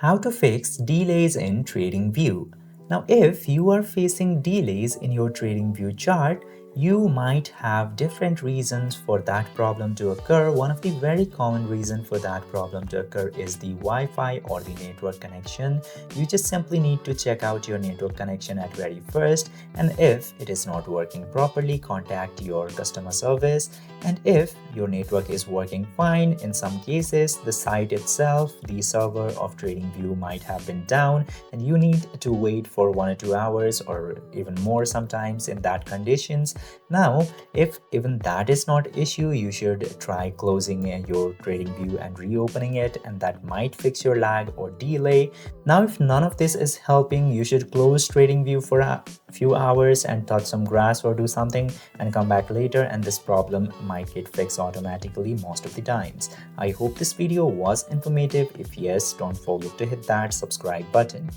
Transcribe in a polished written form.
How to fix delays in TradingView. Now, if you are facing delays in your TradingView chart, you might have different reasons for that problem to occur. One of the very common reasons for that problem to occur is the Wi-Fi or the network connection. You just simply need to check out your network connection at very first, and if it is not working properly, contact your customer service. And if your network is working fine, in some cases, the site itself, the server of TradingView might have been down and you need to wait for 1 or 2 hours or even more sometimes in that conditions. Now, if even that is not issue, you should try closing your TradingView and reopening it, and that might fix your lag or delay. Now, if none of this is helping, you should close TradingView for a few hours and touch some grass or do something and come back later, and this problem might get fixed automatically most of the times. I hope this video was informative. If yes, don't forget to hit that subscribe button.